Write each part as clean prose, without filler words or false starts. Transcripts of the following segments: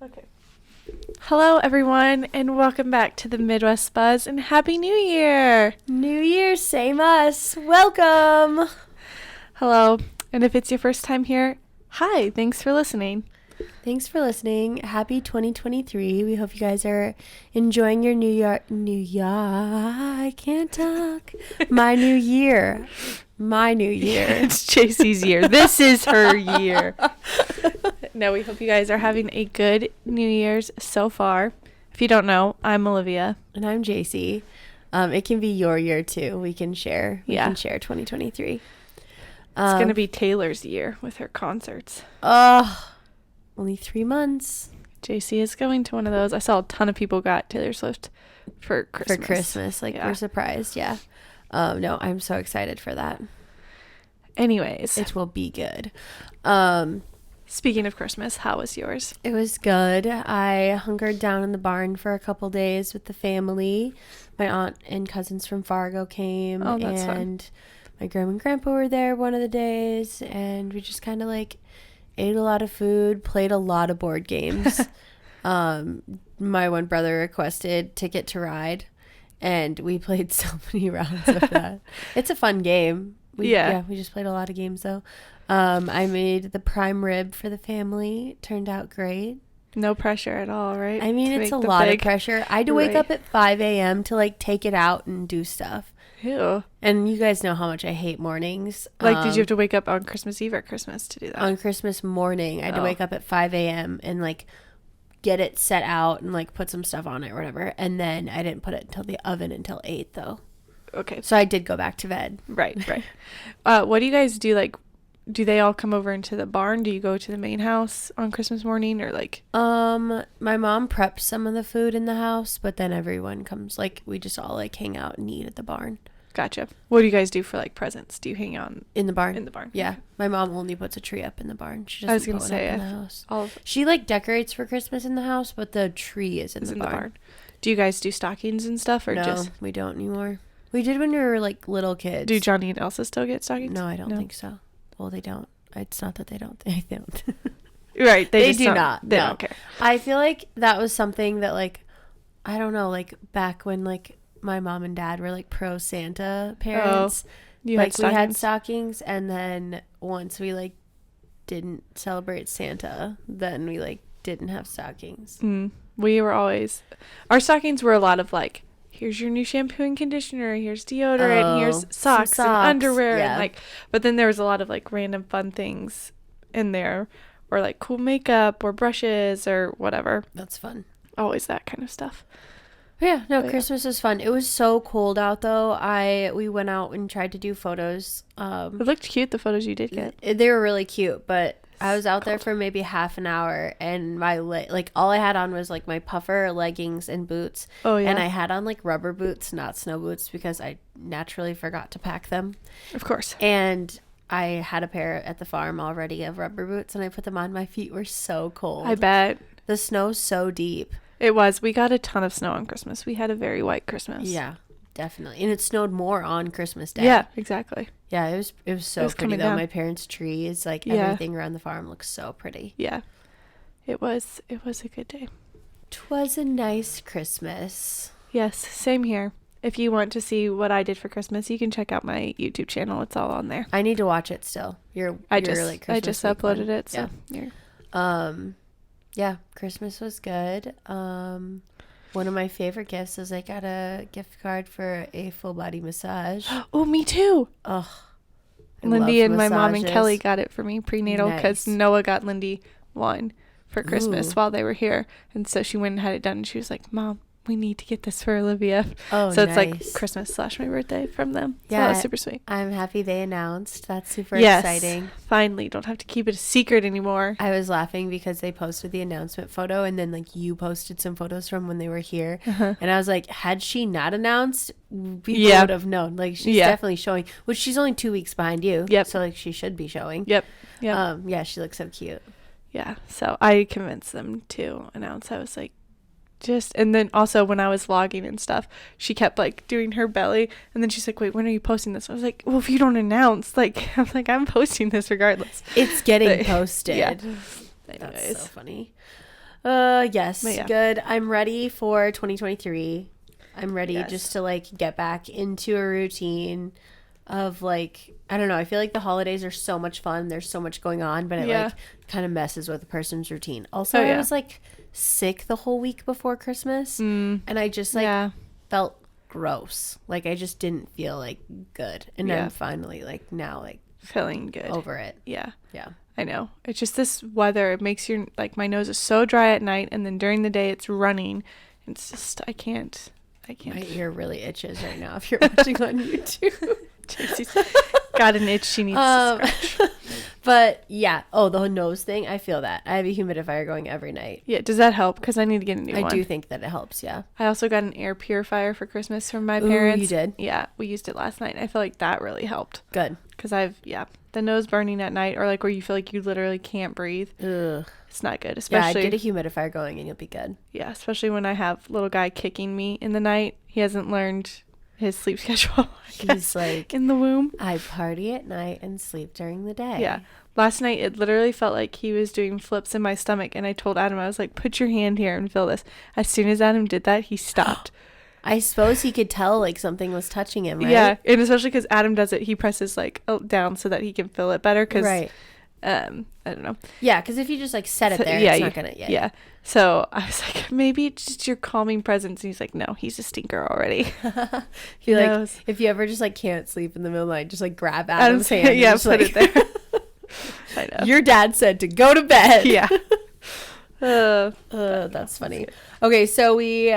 Okay. Hello, everyone, and welcome back to the Midwest Buzz, and Happy New Year! New Year, same us. Welcome. Hello, and if it's your first time here, hi, thanks for listening. Thanks for listening. Happy 2023. We hope you guys are enjoying your I can't talk. My new year. It's JC's year. This is her year. No, we hope you guys are having a good New Year's so far. If you don't know, I'm Olivia. And I'm JC. It can be your year too. We can share. We can share 2023. It's going to be Taylor's year with her concerts. Only 3 months. JC is going to one of those. I saw a ton of people got Taylor Swift for Christmas. We're surprised. Yeah. No, I'm so excited for that. Anyways. It will be good. Speaking of Christmas, how was yours? It was good. I hunkered down in the barn for a couple days with the family. My aunt and cousins from Fargo came. Oh, that's and fun. My grandma and grandpa were there one of the days. And we just kind of like ate a lot of food, played a lot of board games. My one brother requested Ticket to Ride. And we played so many rounds of that. It's a fun game. We just played a lot of games though. I made the prime rib for the family. It turned out great. No pressure at all, right? I mean, it's a lot of pressure. I had to wake up at 5 a.m. to like take it out and do stuff. Ew. And you guys know how much I hate mornings. Like, did you have to wake up on Christmas Eve or Christmas to do that? On Christmas morning, I had to wake up at 5 a.m. and like get it set out and like put some stuff on it or whatever. And then I didn't put it until the oven until 8 though. Okay. So I did go back to bed. Right. What do you guys do? Like, do they all come over into the barn? Do you go to the main house on Christmas morning or like? My mom prepped some of the food in the house, but then everyone comes, like, we just all like hang out and eat at the barn. Gotcha. What do you guys do for like presents? Do you hang out in the barn? In the barn. Yeah. My mom only puts a tree up in the barn. She doesn't put one up in the house. She like decorates for Christmas in the house, but the tree is in the barn. Do you guys do stockings and stuff or no, we don't anymore. We did when we were like little kids. Do Johnny and Elsa still get stockings? No, I don't think so. Well, they don't. It's not that they don't. They don't. Right. They do not. They don't care. I feel like that was something that like, I don't know, like back when like my mom and dad were like pro Santa parents. We had stockings, and then once we like didn't celebrate Santa, then we like didn't have stockings. We were always, our stockings were a lot of like, here's your new shampoo and conditioner, here's deodorant, here's socks and underwear, and like, but then there was a lot of like random fun things in there, or like cool makeup or brushes or whatever. That's fun. Always that kind of stuff. Christmas was fun. It was so cold out though. We went out and tried to do photos. It looked cute, the photos you did get. They were really cute, but I was out there for maybe half an hour, and my like all I had on was like my puffer, leggings, and boots. Oh yeah. And I had on like rubber boots, not snow boots, because I naturally forgot to pack them. Of course. And I had a pair at the farm already of rubber boots, and I put them on. My feet were so cold. I bet. The snow's so deep. It was. We got a ton of snow on Christmas. We had a very white Christmas. Yeah, definitely. And it snowed more on Christmas Day. Yeah, exactly. Yeah, it was so pretty though. My parents' tree is like everything around the farm looks so pretty. Yeah. It was a good day. 'Twas a nice Christmas. Yes, same here. If you want to see what I did for Christmas, you can check out my YouTube channel. It's all on there. I need to watch it still. I just uploaded it, so yeah, Christmas was good. One of my favorite gifts is I got a gift card for a full body massage. Oh, me too. Ugh. Lindy and my mom and Kelly got it for me prenatal because Noah got Lindy one for Christmas while they were here. And so she went and had it done. And she was like, Mom, we need to get this for Olivia. Oh, so it's like Christmas / my birthday from them. Yeah, so that was super sweet. I'm happy they announced. That's super exciting. Finally, don't have to keep it a secret anymore. I was laughing because they posted the announcement photo, and then like you posted some photos from when they were here, and I was like, had she not announced, people would have known. Like she's definitely showing, which she's only 2 weeks behind you. Yep. So like she should be showing. Yep. Yeah, she looks so cute. Yeah. So I convinced them to announce. I was like, and then also when I was vlogging and stuff, she kept like doing her belly, and then she's like, wait, when are you posting this? I was like, well, if you don't announce, like, I'm posting this regardless. It's getting posted. Yeah. That's so funny. Yes. Good. I'm ready for 2023. I'm ready just to like get back into a routine of like, I don't know. I feel like the holidays are so much fun. There's so much going on, but it like kind of messes with a person's routine. Also, I was like sick the whole week before Christmas and I just like felt gross. Like I just didn't feel like good. And I'm finally like now like feeling good over it. Yeah. I know. It's just this weather. It makes your like my nose is so dry at night, and then during the day it's running. It's just I can't. My ear really itches right now if you're watching on YouTube. She's got an itch she needs to scratch. But yeah. Oh, the nose thing. I feel that. I have a humidifier going every night. Yeah. Does that help? Because I need to get a new one. I do think that it helps. Yeah. I also got an air purifier for Christmas from my parents. You did? Yeah. We used it last night. I feel like that really helped. Good. Because the nose burning at night, or like where you feel like you literally can't breathe. Ugh. It's not good. Especially get a humidifier going and you'll be good. Yeah, especially when I have little guy kicking me in the night. He hasn't learned his sleep schedule. He's like in the womb. I party at night and sleep during the day. Yeah. Last night it literally felt like he was doing flips in my stomach, and I told Adam, I was like, put your hand here and feel this. As soon as Adam did that, he stopped. I suppose he could tell like something was touching him, right? Yeah, and especially because Adam does it, he presses like down so that he can feel it better. Cause, right. I don't know. Yeah, because if you just like set it there, it's not gonna. Yeah. So I was like, maybe it's just your calming presence. And he's like, no, he's a stinker already. He like, if you ever just like can't sleep in the middle of the night, just like grab Adam's hand. Yeah, and put it there. I know. Your dad said to go to bed. Yeah. That's funny. Okay, so we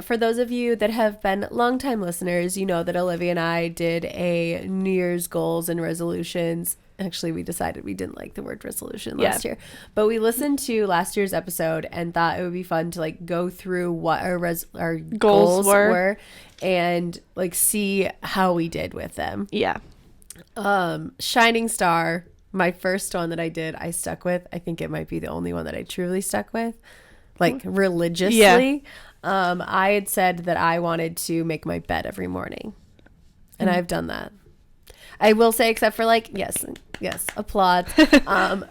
for those of you that have been longtime listeners, you know that Olivia and I did a New Year's goals and resolutions. Actually, we decided we didn't like the word resolution last year, but we listened to last year's episode and thought it would be fun to like go through what our goals were and like see how we did with them. Yeah. Shining Star. My first one that I did, I stuck with. I think it might be the only one that I truly stuck with, like religiously. Yeah. I had said that I wanted to make my bed every morning, and I've done that. I will say, except for like, yes, applaud.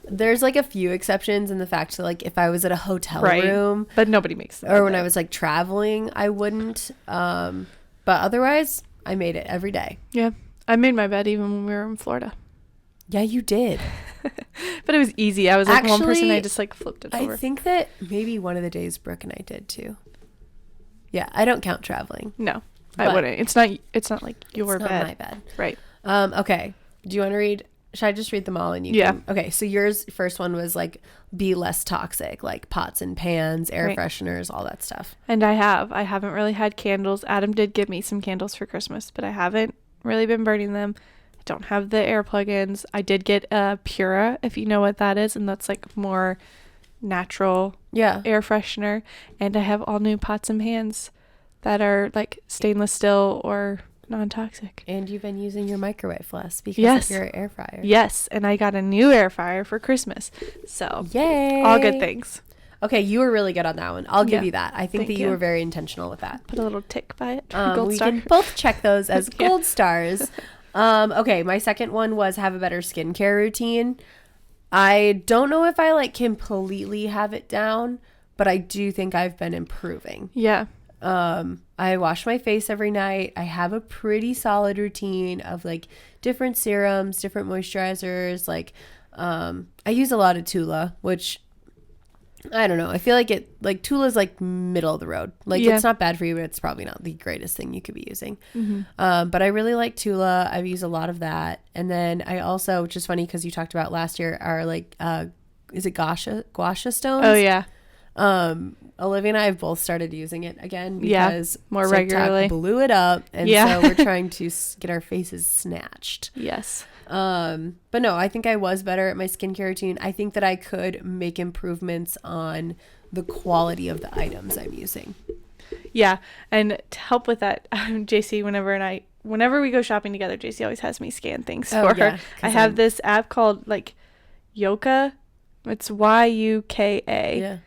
There's like a few exceptions in the fact that like if I was at a hotel room, but nobody makes that. Or when I was like traveling, I wouldn't. But otherwise, I made it every day. Yeah, I made my bed even when we were in Florida. Yeah, you did. But it was easy. I was like one person. I just like flipped it over. I think that maybe one of the days Brooke and I did too. Yeah, I don't count traveling. No, I wouldn't. It's not like your bed. It's not my bed. Right. Okay. Do you want to read? Should I just read them all and you can? Okay, so yours first one was like be less toxic, like pots and pans, air fresheners, all that stuff. And I haven't really had candles. Adam did give me some candles for Christmas, but I haven't really been burning them. Don't have the air plugins. I did get a Pura, if you know what that is, and that's like more natural air freshener. And I have all new pots and pans that are like stainless steel or non-toxic. And you've been using your microwave less because of your air fryer. Yes, and I got a new air fryer for Christmas. So yay, all good things. Okay, you were really good on that one. I'll give you that. I think that you were very intentional with that. Put a little tick by it. Gold we star. can both check those as gold stars. Okay, my second one was have a better skincare routine. I don't know if I like completely have it down, but I do think I've been improving. Yeah. I wash my face every night. I have a pretty solid routine of like different serums, different moisturizers. Like, I use a lot of Tula, which I don't know. I feel like Tula's like middle of the road. Like it's not bad for you, but it's probably not the greatest thing you could be using. Mm-hmm. But I really like Tula. I've used a lot of that. And then I also, which is funny because you talked about last year, are like, is it Gua Sha stones? Oh yeah. Olivia and I have both started using it again because more TikTok regularly blew it up. And so we're trying to get our faces snatched. Yes. But no, I think I was better at my skincare routine. I think that I could make improvements on the quality of the items I'm using. Yeah. And to help with that, JC, whenever we go shopping together, JC always has me scan things for her. I have this app called like Yuka. It's Yuka. Yeah.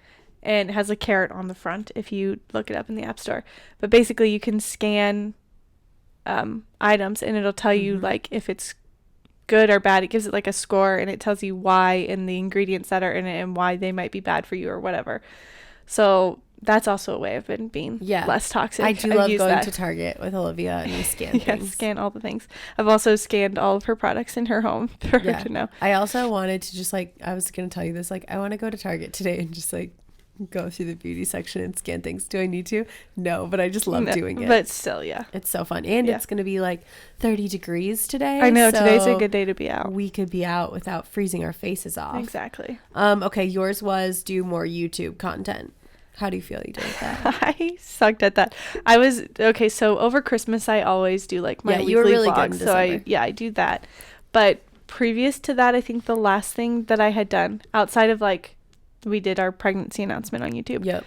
And it has a carrot on the front if you look it up in the App Store. But basically you can scan items and it'll tell you like if it's good or bad. It gives it like a score, and it tells you why and the ingredients that are in it and why they might be bad for you or whatever. So that's also a way of it being less toxic. I do love going to Target with Olivia and you scan things. Scan all the things. I've also scanned all of her products in her home for her to know. I also wanted to just like, I was going to tell you this, like, I want to go to Target today and just like go through the beauty section and scan things. Do I need to? No, but I just love doing it. But still, it's so fun. And it's going to be like 30 degrees today. I know, so today's a good day to be out. We could be out without freezing our faces off. Exactly. Okay, yours was do more YouTube content. How do you feel you did that? I sucked at that. So over Christmas I always do like my weekly you were really vlog. Good in December. So I do that. But previous to that, I think the last thing that I had done outside of like we did our pregnancy announcement on YouTube. Yep.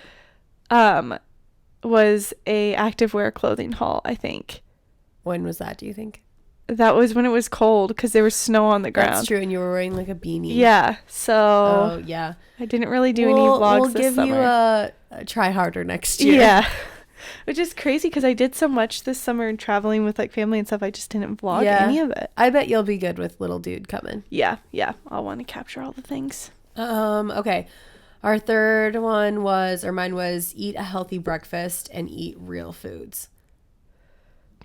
Was a activewear clothing haul, I think. When was that, do you think? That was when it was cold because there was snow on the ground. That's true, and you were wearing like a beanie. Yeah, so... Oh, yeah. I didn't really do any vlogs this summer. We'll give you a try harder next year. Yeah. Which is crazy because I did so much this summer and traveling with like family and stuff. I just didn't vlog any of it. I bet you'll be good with little dude coming. Yeah. I'll want to capture all the things. Okay. Our third one mine was eat a healthy breakfast and eat real foods.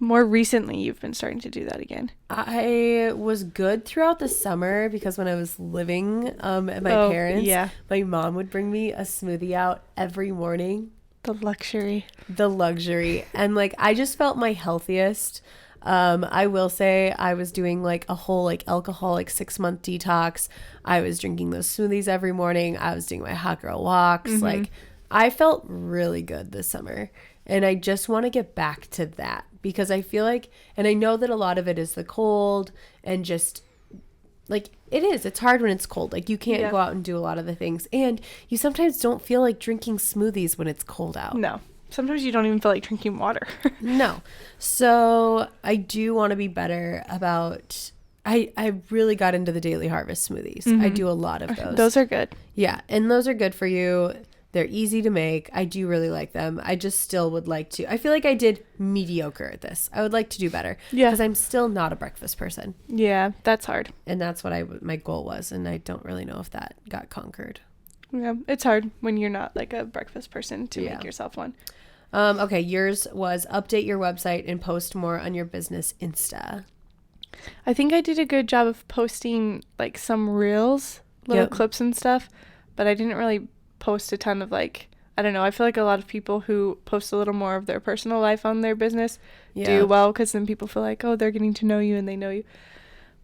More recently, you've been starting to do that again. I was good throughout the summer because when I was living at my parents', my mom would bring me a smoothie out every morning. The luxury. And like, I just felt my healthiest. I will say I was doing like a whole like alcoholic 6-month detox. I was drinking those smoothies every morning. I was doing my hot girl walks. Mm-hmm. Like, I felt really good this summer. And I just want to get back to that because I feel like, and I know that a lot of it is the cold and just like it's hard when it's cold. Like you can't go out and do a lot of the things. And you sometimes don't feel like drinking smoothies when it's cold out. No. Sometimes you don't even feel like drinking water. No. So I do want to be better about, I really got into the Daily Harvest smoothies. Mm-hmm. I do a lot of those. Those are good. Yeah. And those are good for you. They're easy to make. I do really like them. I just still would like to. I feel like I did mediocre at this. I would like to do better. Yeah. Because I'm still not a breakfast person. Yeah, that's hard. And that's what my goal was. And I don't really know if that got conquered. Yeah, it's hard when you're not like a breakfast person to make yourself one. Okay, yours was update your website and post more on your business Insta. I think I did a good job of posting like some reels, little clips and stuff, but I didn't really post a ton of like, I don't know, I feel like a lot of people who post a little more of their personal life on their business do well because then people feel like, oh, they're getting to know you and they know you.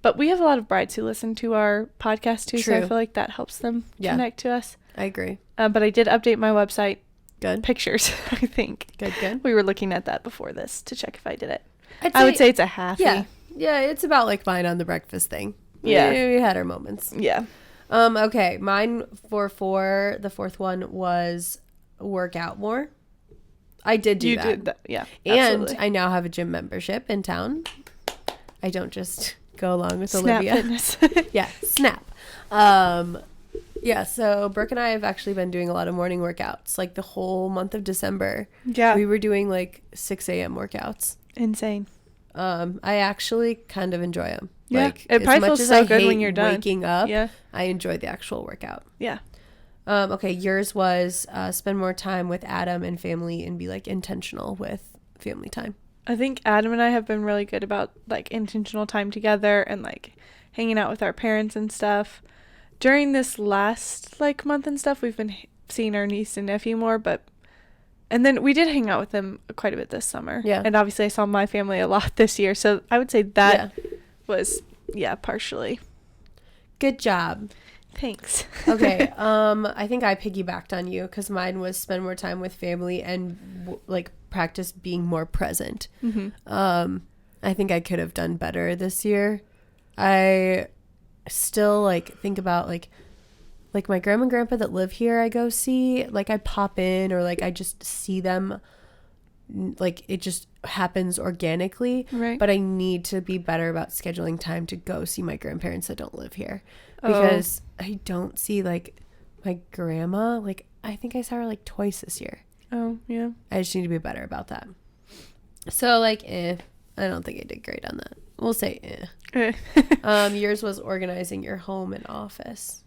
But we have a lot of brides who listen to our podcast too, so I feel like that helps them connect to us. I agree. But I did update my website. Good. Pictures, I think. Good. We were looking at that before this to check if I did it. I would say it's a half. Yeah, it's about like mine on the breakfast thing. Yeah. We had our moments. Yeah. Okay, mine for the fourth one was work out more. I did do that. You did that, yeah. And absolutely. I now have a gym membership in town. I don't just go along with Snap Olivia. Fitness. Yeah, Snap. Yeah, so Brooke and I have actually been doing a lot of morning workouts, like the whole month of December. Yeah. We were doing like 6 a.m. workouts. Insane. I actually kind of enjoy them. Yeah, like, it probably feels so good when you're done. Waking up, I enjoy the actual workout. Yeah. Okay, yours was spend more time with Adam and family and be like intentional with family time. I think Adam and I have been really good about like intentional time together and like hanging out with our parents and stuff. During this last like month and stuff, we've been seeing our niece and nephew more, and then we did hang out with them quite a bit this summer. Yeah. And obviously I saw my family a lot this year, so I would say that was partially. Good job. Thanks. Okay. I think I piggybacked on you because mine was spend more time with family and like practice being more present. Mm-hmm. I think I could have done better this year. I still like think about like my grandma and grandpa that live here. I go see, like I pop in or like I just see them. Like it just happens organically. Right. But I need to be better about scheduling time to go see my grandparents that don't live here. Because I don't see like my grandma. Like I think I saw her like twice this year. Oh, yeah. I just need to be better about that. So like I don't think I did great on that. We'll say yours was organizing your home and office.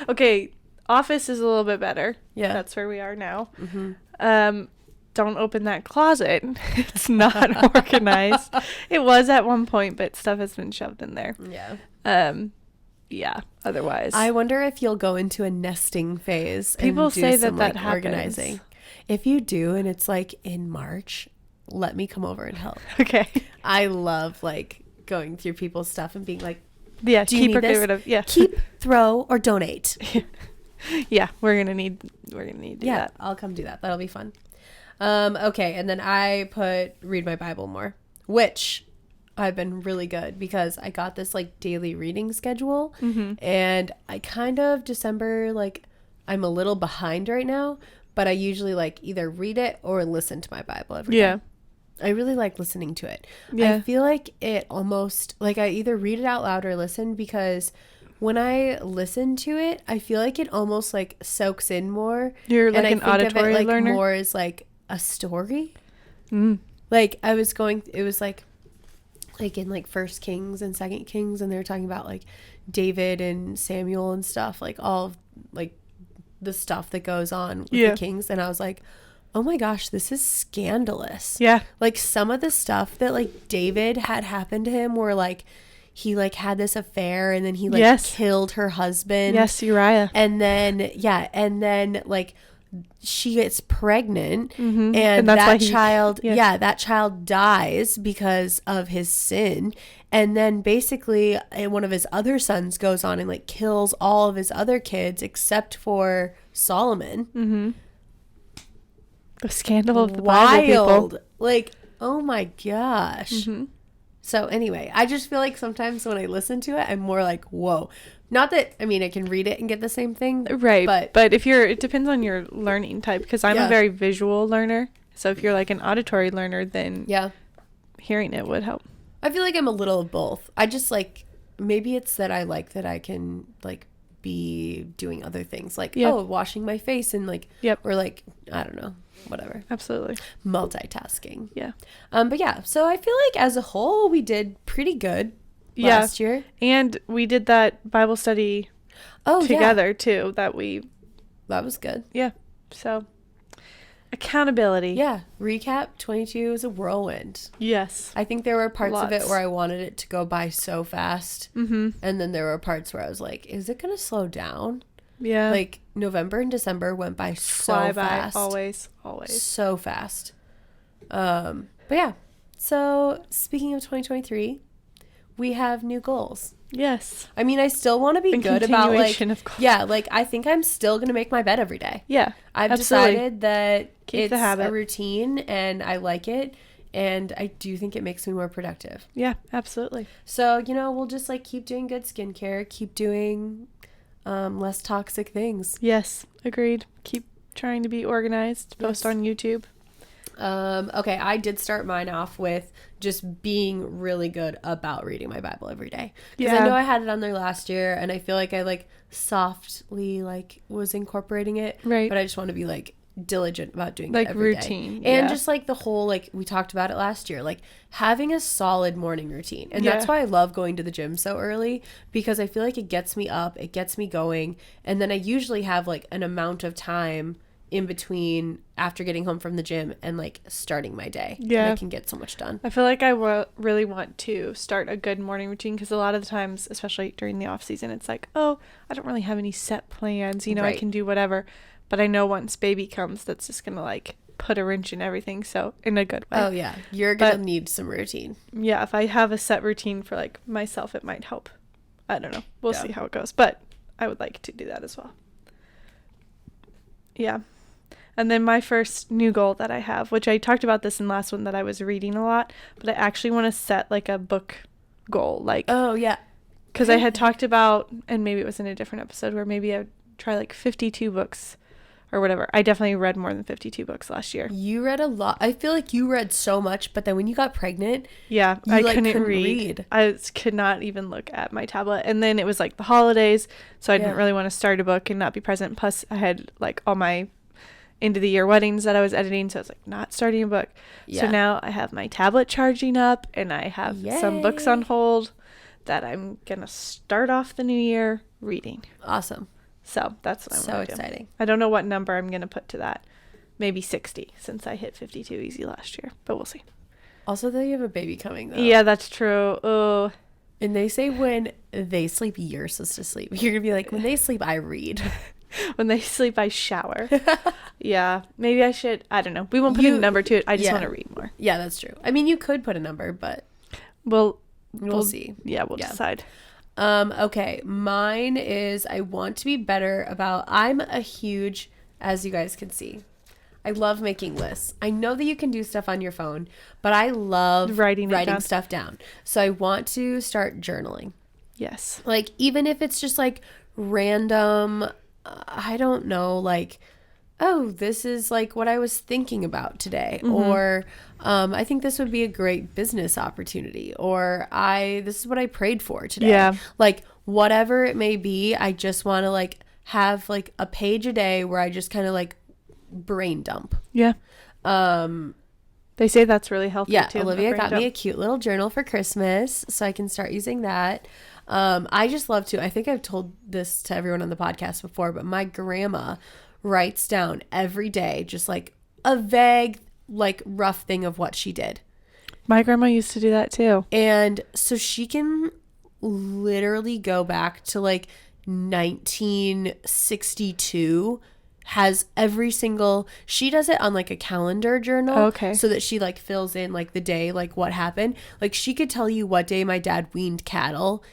Okay, office is a little bit better. Yeah. That's where we are now. Don't open that closet. It's not organized. It was at one point, but stuff has been shoved in there. Yeah. Yeah, otherwise. I wonder if you'll go into a nesting phase. People and do say some, that like, happens. organizing. If you do, and it's like in March, let me come over and help. Okay. I love like going through people's stuff and being like, yeah, do you keep or need get this? rid of. Yeah. Keep, throw, or donate. Yeah, we're gonna need to do that. I'll come do that. That'll be fun. Okay, and then I put read my Bible more, which I've been really good because I got this like daily reading schedule, and I kind of December, like, I'm a little behind right now, but I usually like either read it or listen to my Bible every day. I really like listening to it. Yeah. I feel like it almost, like, I either read it out loud or listen, because when I listen to it, I feel like it almost like soaks in more. You're like an auditory like learner? More as like a story. Like I was going, it was like in like First Kings and Second Kings, and they were talking about like David and Samuel and stuff, like all of like the stuff that goes on with the kings, and I was like, oh my gosh, this is scandalous. Yeah. Like some of the stuff that like David had happened to him, where like he like had this affair and then he like killed her husband. Yes, Uriah. And then like she gets pregnant, and that's that child that child dies because of his sin. And then basically one of his other sons goes on and like kills all of his other kids except for Solomon. The scandal of the Bible, people. Like, oh my gosh. So anyway, I just feel like sometimes when I listen to it, I'm more like, whoa. Not that, I mean, I can read it and get the same thing. Right. But if it depends on your learning type, because I'm a very visual learner. So if you're like an auditory learner, then hearing it would help. I feel like I'm a little of both. I just like, maybe it's that I like that I can like be doing other things, like, washing my face and like, or like, I don't know, whatever. Absolutely. Multitasking. Yeah. But yeah, so I feel like as a whole, we did pretty good last year. And we did that Bible study together too, that was good. Yeah. So accountability. Yeah. Recap 22 is a whirlwind. Yes. I think there were parts of it where I wanted it to go by so fast. And then there were parts where I was like, is it going to slow down? Yeah. Like November and December went by so fast. Always. So fast. But yeah. So speaking of 2023, we have new goals. Yes. I mean, I still want to be good about like, like I think I'm still going to make my bed every day. Yeah. I've decided that it's a routine and I like it. And I do think it makes me more productive. Yeah, absolutely. So, we'll just like keep doing good skincare, keep doing less toxic things. Yes, agreed. Keep trying to be organized. Post on YouTube. Okay, I did start mine off with just being really good about reading my Bible every day. Because I know I had it on there last year, and I feel like I like softly like was incorporating it. Right. But I just want to be like diligent about doing like it every routine day. And just like the whole, like we talked about it last year, like having a solid morning routine. And that's why I love going to the gym so early, because I feel like it gets me up, it gets me going, and then I usually have like an amount of time in between after getting home from the gym and like starting my day. Yeah. And I can get so much done. I feel like I really want to start a good morning routine, because a lot of the times, especially during the off season, it's like, oh, I don't really have any set plans, I can do whatever. But I know once baby comes, that's just gonna like put a wrench in everything. So in a good way. Oh yeah, you're gonna need some routine. Yeah, if I have a set routine for like myself, it might help. I don't know. We'll see how it goes. But I would like to do that as well. Yeah. And then my first new goal that I have, which I talked about this in last one, that I was reading a lot, but I actually want to set like a book goal. Like, oh yeah. Because I had talked about, and maybe it was in a different episode, where maybe I would try like 52 books or whatever. I definitely read more than 52 books last year. You read a lot. I feel like you read so much, but then when you got pregnant, I couldn't read. I could not even look at my tablet. And then it was like the holidays, so I didn't really want to start a book and not be present. Plus I had like all my end of the year weddings that I was editing. So I was like, not starting a book. Yeah. So now I have my tablet charging up, and I have some books on hold that I'm going to start off the new year reading. Awesome. So that's what I'm so exciting. I don't know what number I'm going to put to that. Maybe 60, since I hit 52 easy last year, but we'll see. Also, though, you have a baby coming, though. Yeah, that's true. Oh. And they say when they sleep, you're supposed to sleep. You're going to be like, when they sleep, I read. When they sleep, I shower. Yeah, maybe I should. I don't know. We won't put a number to it. I just want to read more. Yeah, that's true. I mean, you could put a number, but we'll see. Yeah, we'll decide. Okay, mine is I want to be better about. I'm a huge, as you guys can see, I love making lists. I know that you can do stuff on your phone, but I love writing stuff down. So I want to start journaling. Yes. Like, even if it's just like random, I don't know, like, oh, this is like what I was thinking about today. Mm-hmm. Or I think this would be a great business opportunity. Or this is what I prayed for today. Yeah. Like, whatever it may be, I just want to like have like a page a day where I just kind of like brain dump. Yeah. They say that's really healthy too. Olivia got me a cute little journal for Christmas, so I can start using that. I just love to. I think I've told this to everyone on the podcast before, but my grandma writes down every day just like a vague, like rough thing of what she did. My grandma used to do that too. And so she can literally go back to like 1962, has every single, she does it on like a calendar journal. Okay. So that she like fills in like the day, like what happened. Like she could tell you what day my dad weaned cattle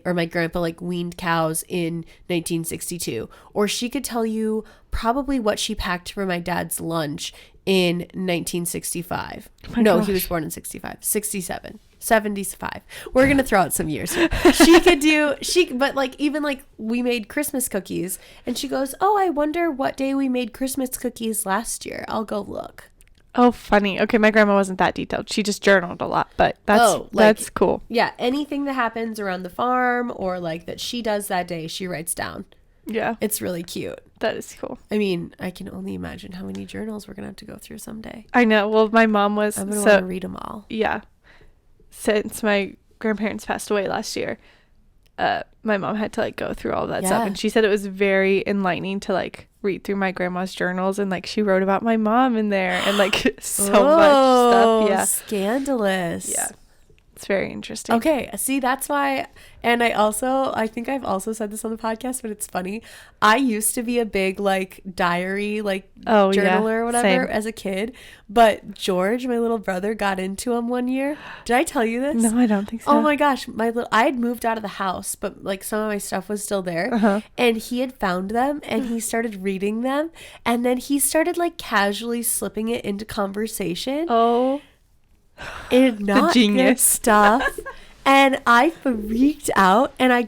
or my grandpa like weaned cows in 1962. Or she could tell you probably what she packed for my dad's lunch in 1965. He was born in 67. 75. We're gonna throw out some years. But like even like we made Christmas cookies, and she goes, "Oh, I wonder what day we made Christmas cookies last year. I'll go look." Oh, funny. Okay, my grandma wasn't that detailed. She just journaled a lot, but that's cool. Yeah, anything that happens around the farm or like that she does that day, she writes down. Yeah, it's really cute. That is cool. I mean, I can only imagine how many journals we're gonna have to go through someday. I know. Well, my mom was. I'm gonna want to read them all. Yeah. Since my grandparents passed away last year, my mom had to like go through all that stuff, and she said it was very enlightening to like read through my grandma's journals, and like she wrote about my mom in there and like so much stuff. Yeah, scandalous. Yeah, it's very interesting. Okay, see, that's why. And I think I've also said this on the podcast, but it's funny. I used to be a big like diary journaler or whatever as a kid, but George, my little brother, got into them one year. Did I tell you this? No, I don't think so. Oh my gosh, I had moved out of the house, but like some of my stuff was still there, and he had found them, and he started reading them, and then he started like casually slipping it into conversation. Oh. It's not good stuff. And I freaked out, and I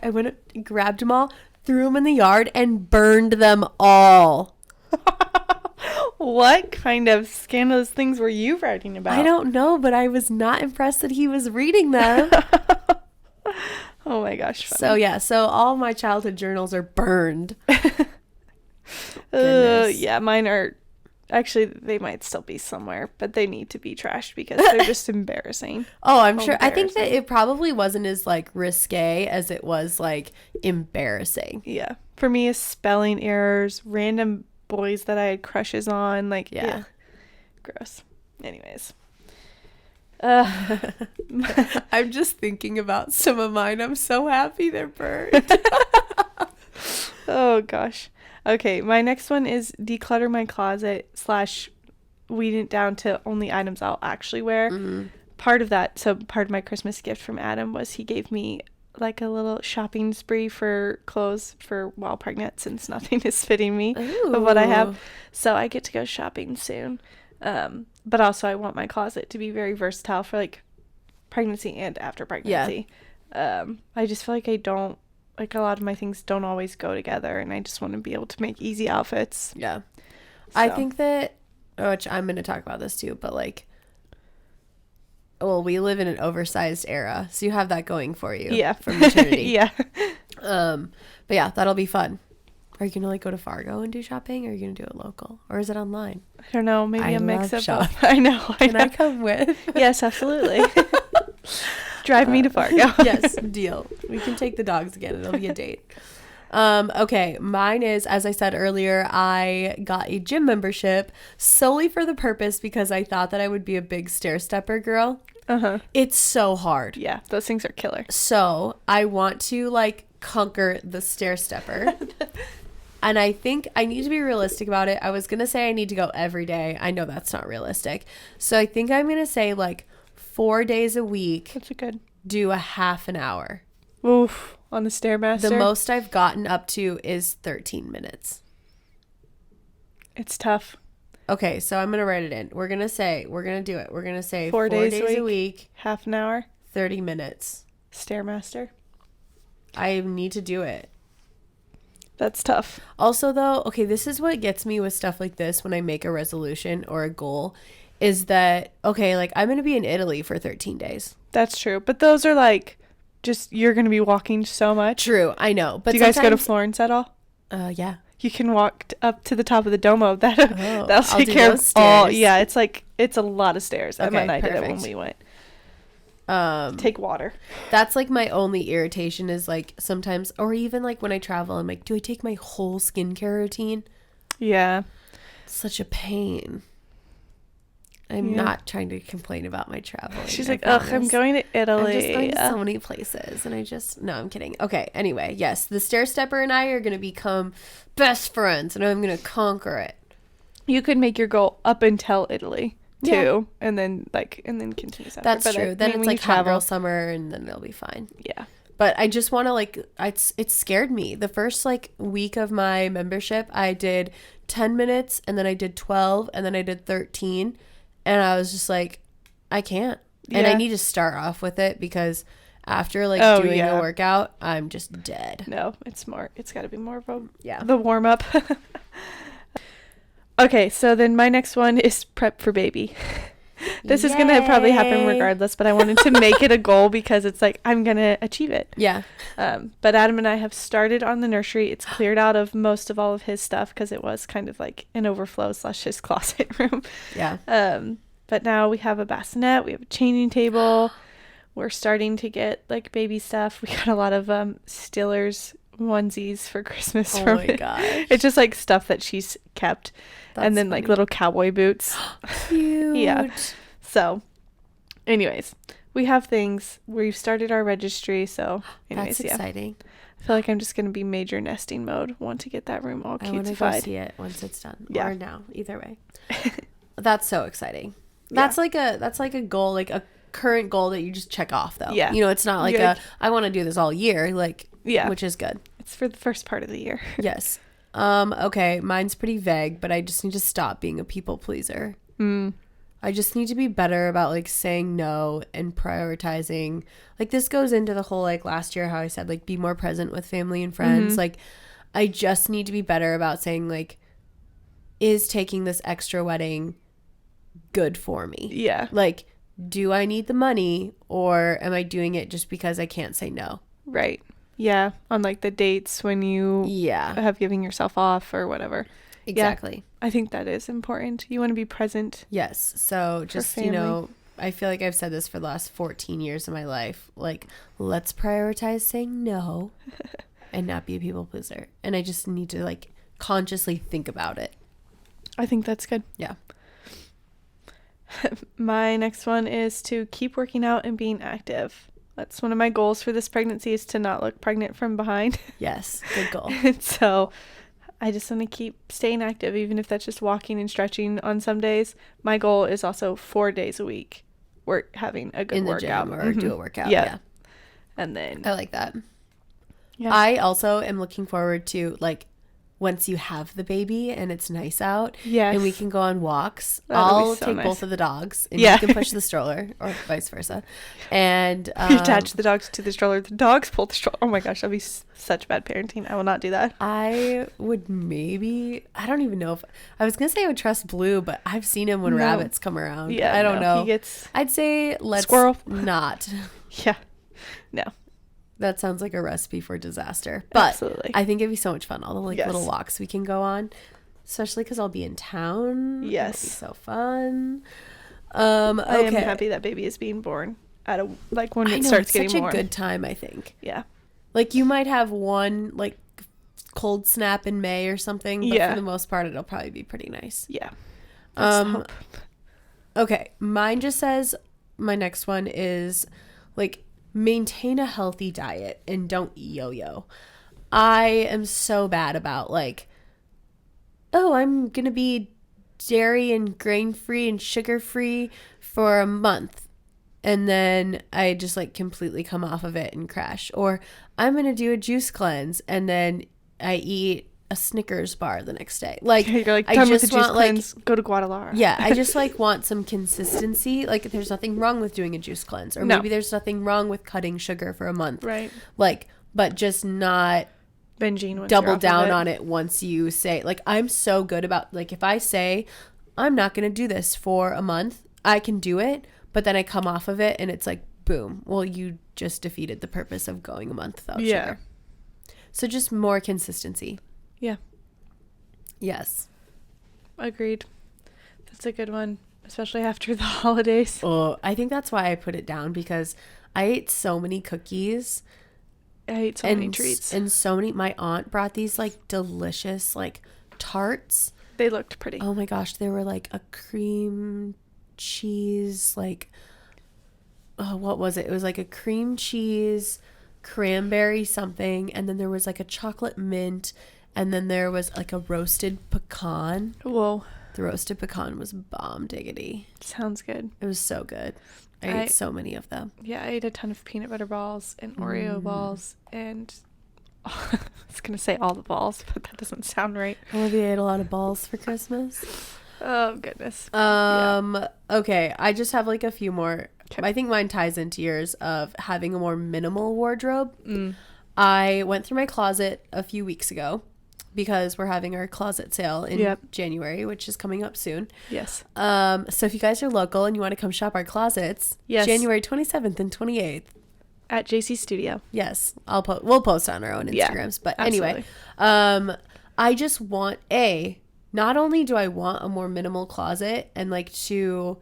went and grabbed them all, threw them in the yard, and burned them all. What kind of scandalous things were you writing about? I don't know, but I was not impressed that he was reading them. Oh my gosh. Funny. So all my childhood journals are burned. Yeah, mine are. Actually, they might still be somewhere, but they need to be trashed because they're just embarrassing. Oh, I'm sure. I think that it probably wasn't as like risque as it was like embarrassing. Yeah. For me, it's spelling errors, random boys that I had crushes on. Like, yeah. Gross. Anyways. I'm just thinking about some of mine. I'm so happy they're burned. Oh, gosh. Okay, my next one is declutter my closet / weed it down to only items I'll actually wear. Mm-hmm. Part of my Christmas gift from Adam was he gave me like a little shopping spree for clothes for while pregnant, since nothing is fitting me of what I have. So I get to go shopping soon. But also I want my closet to be very versatile for like pregnancy and after pregnancy. Yeah. I just feel like like a lot of my things don't always go together, and I just want to be able to make easy outfits. Yeah. So. I think that, which I'm going to talk about this too, but like, well, we live in an oversized era, so you have that going for you. Yeah. For maternity. Yeah. But yeah, that'll be fun. Are you gonna like go to Fargo and do shopping, or are you gonna do it local, or is it online? I don't know. Maybe a mix of shop. both. I know. Can I come with? Yes, absolutely. Drive me to Fargo. Yes, deal. We can take the dogs again. It'll be a date. Okay, mine is, as I said earlier, I got a gym membership solely for the purpose because I thought that I would be a big stair stepper girl. Uh-huh. It's so hard. Yeah, those things are killer. So I want to like conquer the stair stepper. And I think I need to be realistic about it. I was going to say I need to go every day. I know that's not realistic. So I think I'm going to say like 4 days a week. That's a good. Do a half an hour. Oof. On the Stairmaster. The most I've gotten up to is 13 minutes. It's tough. Okay, so I'm going to write it in. We're going to do it. We're going to say 4 days a week. Half an hour. 30 minutes. Stairmaster. I need to do it. That's tough. Also, though, okay, this is what gets me with stuff like this when I make a resolution or a goal is that, okay, like I'm going to be in Italy for 13 days. That's true. But those are like, just, you're going to be walking so much. True, I know. But do you guys go to Florence at all? Yeah. You can walk up to the top of the Duomo. That'll take care of all. Yeah, it's like, it's a lot of stairs. Okay, Emma and I did it perfect. when we went. Take water. That's like my only irritation is like sometimes, or even like when I travel, I'm like, do I take my whole skincare routine? Yeah. It's such a pain. I'm not trying to complain about my travel. She's like, ugh, I'm going to Italy. I'm just going to so many places. And no, I'm kidding. Okay, anyway, yes, the stair stepper and I are going to become best friends and I'm going to conquer it. You could make your goal up until Italy too, and then continue after. That's true. Then it's like hot girl summer and then it'll be fine. Yeah. But I just want to like, it scared me. The first like week of my membership, I did 10 minutes and then I did 12 and then I did 13. And I was just like, I can't. Yeah. And I need to start off with it because after like doing a workout, I'm just dead. No, it's smart. It's got to be more of the warm up. Okay, so then my next one is prep for baby. This is going to probably happen regardless, but I wanted to make it a goal because it's like I'm going to achieve it. Yeah. But Adam and I have started on the nursery. It's cleared out of most of all of his stuff because it was kind of like an overflow / his closet room. Yeah. But now we have a bassinet. We have a changing table. We're starting to get like baby stuff. We got a lot of Stillers onesies for Christmas. Oh my gosh. It's just like stuff that she's kept. That's and then funny. like little cowboy boots. Cute. Yeah. So anyways, we have things. We've started our registry. So anyways, that's exciting. I feel like I'm just going to be major nesting mode. Want to get that room all cutesified. I want to go see it once it's done. Yeah. Or now, either way. That's so exciting. That's like a goal, like a current goal that you just check off though. Yeah. You know, it's not like I want to do this all year, like, which is good. It's for the first part of the year. Yes. Okay. Mine's pretty vague, but I just need to stop being a people pleaser. I just need to be better about like saying no and prioritizing. Like this goes into the whole, like last year, how I said, like, be more present with family and friends. Mm-hmm. Like I just need to be better about saying like, is taking this extra wedding good for me? Yeah. Like, do I need the money or am I doing it just because I can't say no? Right. Yeah. On like the dates when you have giving yourself off or whatever. Exactly. Yeah, I think that is important. You want to be present. Yes. So just, you know, I feel like I've said this for the last 14 years of my life. Like, let's prioritize saying no and not be a people pleaser. And I just need to like consciously think about it. I think that's good. Yeah. My next one is to keep working out and being active. That's one of my goals for this pregnancy, is to not look pregnant from behind. Yes, good goal. So I just want to keep staying active, even if that's just walking and stretching on some days. My goal is also 4 days a week having a good workout. In the gym or do a workout. Yeah. And then I like that. Yeah. I also am looking forward to like once you have the baby and it's nice out, and we can go on walks. I'll take both of the dogs and you can push the stroller or vice versa. And attach the dogs to the stroller. The dogs pull the stroller. Oh my gosh, that'd be such bad parenting. I will not do that. I would maybe, I don't even know if, I was going to say I would trust Blue, but I've seen him when rabbits come around. Yeah, I don't know. He gets I'd say let's squirrel. not. Yeah. No. That sounds like a recipe for disaster. But absolutely. I think it'd be so much fun. All the like little walks we can go on, especially because I'll be in town. Yes. It'll be so fun. Okay. I am happy that baby is being born at a like when it starts getting warm. It's such a good time, I think. Yeah. Like you might have one like cold snap in May or something, but for the most part it'll probably be pretty nice. Yeah. Okay, mine just says my next one is like maintain a healthy diet and don't yo-yo. I am so bad about like, oh, I'm gonna be dairy and grain free and sugar free for a month, and then I just like completely come off of it and crash. Or I'm gonna do a juice cleanse and then I eat a Snickers bar the next day. Like, you're like, I just want cleanse, go to Guadalajara. Yeah, I just like want some consistency. Like, there's nothing wrong with doing a juice cleanse, or maybe there's nothing wrong with cutting sugar for a month, right? Like, but just not binging. Double down on it once you say like I'm so good about like if I say I'm not gonna do this for a month, I can do it, but then I come off of it and it's like boom. Well, you just defeated the purpose of going a month without sugar. So just more consistency. Yeah. Yes. Agreed. That's a good one, especially after the holidays. Oh, I think that's why I put it down, because I ate so many cookies. I ate so many treats. And so many. My aunt brought these like delicious like tarts. They looked pretty. Oh my gosh. They were like a cream cheese, like, oh, what was it? It was like a cream cheese, cranberry something. And then there was like a chocolate mint. And then there was like a roasted pecan. Whoa. The roasted pecan was bomb diggity. Sounds good. It was so good. I ate so many of them. Yeah, I ate a ton of peanut butter balls and Oreo balls and I was going to say all the balls, but that doesn't sound right. Olivia ate a lot of balls for Christmas. Oh, goodness. Okay, I just have like a few more. Okay. I think mine ties into yours of having a more minimal wardrobe. I went through my closet a few weeks ago, because we're having our closet sale in January, which is coming up soon. Yes. So if you guys are local and you want to come shop our closets, January 27th and 28th. At JC Studio. Yes. We'll post on our own Instagrams. But absolutely. Anyway, I just want not only do I want a more minimal closet and like to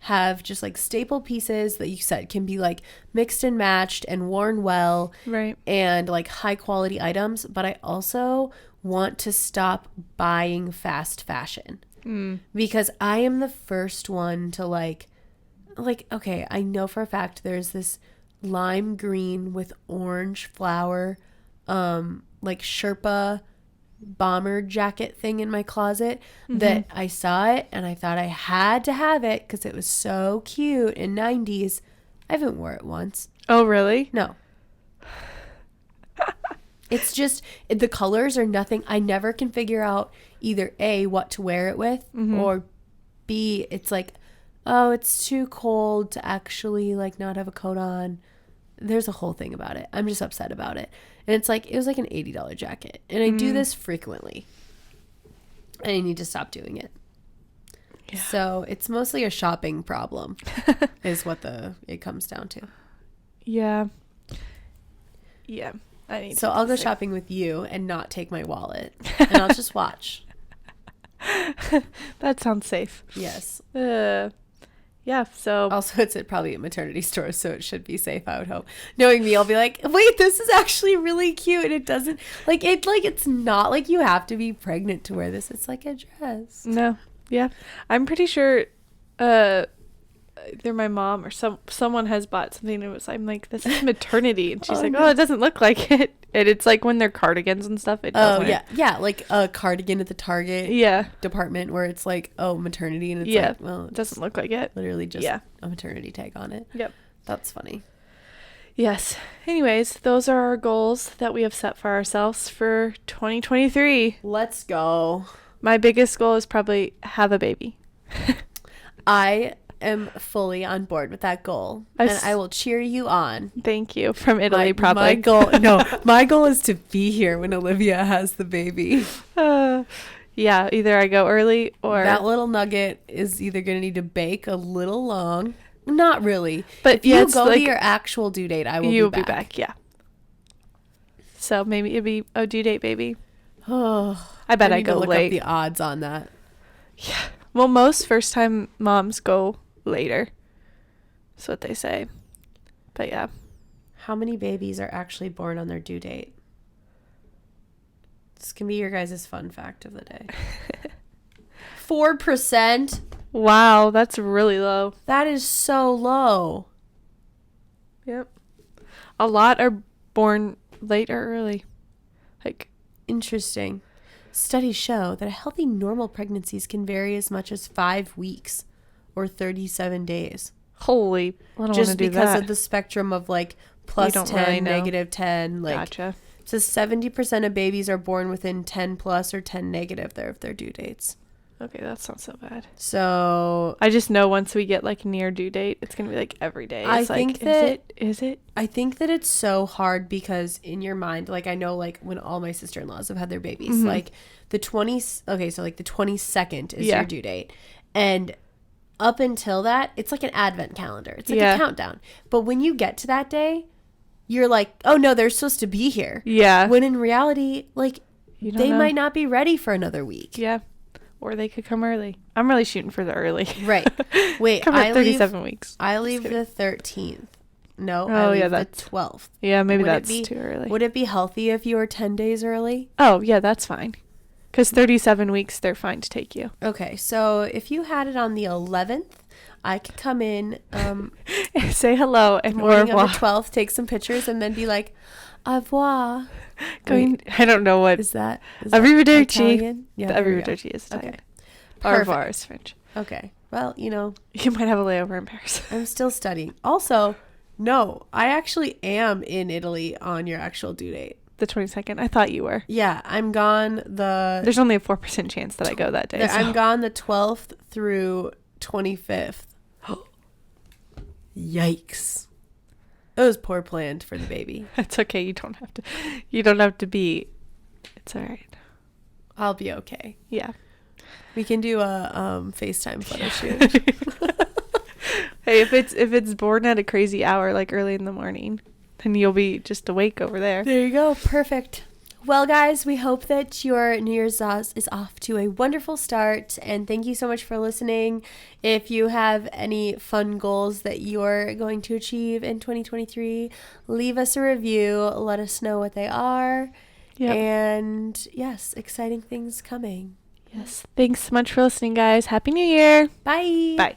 have just like staple pieces that you said can be like mixed and matched and worn well. Right. And like high quality items, but I also want to stop buying fast fashion, because I am the first one to like, okay, I know for a fact there's this lime green with orange flower, like Sherpa bomber jacket thing in my closet that I saw it and I thought I had to have it because it was so cute in 90s. I haven't wore it once. Oh, really? No. It's just, the colors are nothing. I never can figure out either A, what to wear it with, or B, it's like, oh, it's too cold to actually like not have a coat on. There's a whole thing about it. I'm just upset about it. And it's like, it was like an $80 jacket. And I do this frequently. And I need to stop doing it. Yeah. So it's mostly a shopping problem is what it comes down to. Yeah. Yeah. So I'll go shopping with you and not take my wallet, and I'll just watch. That sounds safe. Yes. Yeah. So also, it's probably at maternity stores, so it should be safe, I would hope. Knowing me, I'll be like, wait, this is actually really cute, and it doesn't it's not like you have to be pregnant to wear this. It's like a dress. No. Yeah. I'm pretty sure either my mom or someone has bought something and I'm like, this is maternity, and she's like, no. Oh, it doesn't look like it. And it's like when they're cardigans and stuff, it doesn't. Oh yeah, like a cardigan at the Target department where it's like, oh, maternity, and it's like, well, it doesn't look like it. Literally just a maternity tag on it. Yep. That's funny. Yes. Anyways, those are our goals that we have set for ourselves for 2023. Let's go. My biggest goal is probably have a baby. I am fully on board with that goal, and I will cheer you on. Thank you. From Italy, probably. My goal is to be here when Olivia has the baby. Yeah, either I go early or that little nugget is either going to need to bake a little long. Not really, but if you go to your actual due date, I will. You'll be back. Yeah. So maybe it'd be a due date baby. Oh, I bet I I need go to look late. up the odds on that. Yeah. Well, most first time moms go later. That's what they say. But yeah. How many babies are actually born on their due date? This can be your guys' fun fact of the day. 4%? Wow, that's really low. That is so low. Yep. A lot are born late or early. Like, interesting. Studies show that a healthy normal pregnancies can vary as much as 5 weeks or 37 days. Holy, I don't just do because that. of the spectrum of like plus 10, really negative 10. Like, gotcha. So 70% of babies are born within 10 plus or 10 negative of their due dates. Okay, that's not so bad. So I just know once we get like near due date, it's gonna be like every day. It's I think that is it? I think that it's so hard because in your mind, like I know like when all my sister-in-laws have had their babies, like the 22nd is your due date. And up until that, it's like an advent calendar. It's like a countdown. But when you get to that day, you're like, oh no, they're supposed to be here. Yeah. When in reality, like they know. might not be ready for another week. Yeah. Or they could come early. I'm really shooting for the early. Right. Wait, come at 37 weeks. I leave the 13th. No, oh, I leave yeah, the that's 12th. Yeah, maybe that's too early. Would it be healthy if you were 10 days early? Oh, yeah, that's fine. Because 37 weeks, they're fine to take you. Okay, so if you had it on the 11th, I could come in. Say hello and au morning revoir. of the 12th, take some pictures, and then be like, au revoir. I don't know what. Is that Arrivederci. Italian? Yeah, the Arrivederci is Italian. Okay. Au revoir is French. Okay. Well, you know. You might have a layover in Paris. I'm still studying. Also, no, I actually am in Italy on your actual due date. The 22nd? I thought you were. Yeah, I'm gone There's only a 4% chance that I go that day. I'm gone the 12th through 25th. Yikes. It was poor planned for the baby. It's okay. You don't have to be. It's all right. I'll be okay. Yeah. We can do a FaceTime photo shoot. Hey, if it's born at a crazy hour, like early in the morning, then you'll be just awake over there. There you go. Perfect. Well, guys, we hope that your New Year's is off to a wonderful start, and thank you so much for listening. If you have any fun goals that you're going to achieve in 2023, leave us a review. Let us know what they are. Yep. And yes, exciting things coming. Yes. Thanks so much for listening, guys. Happy New Year. Bye. Bye.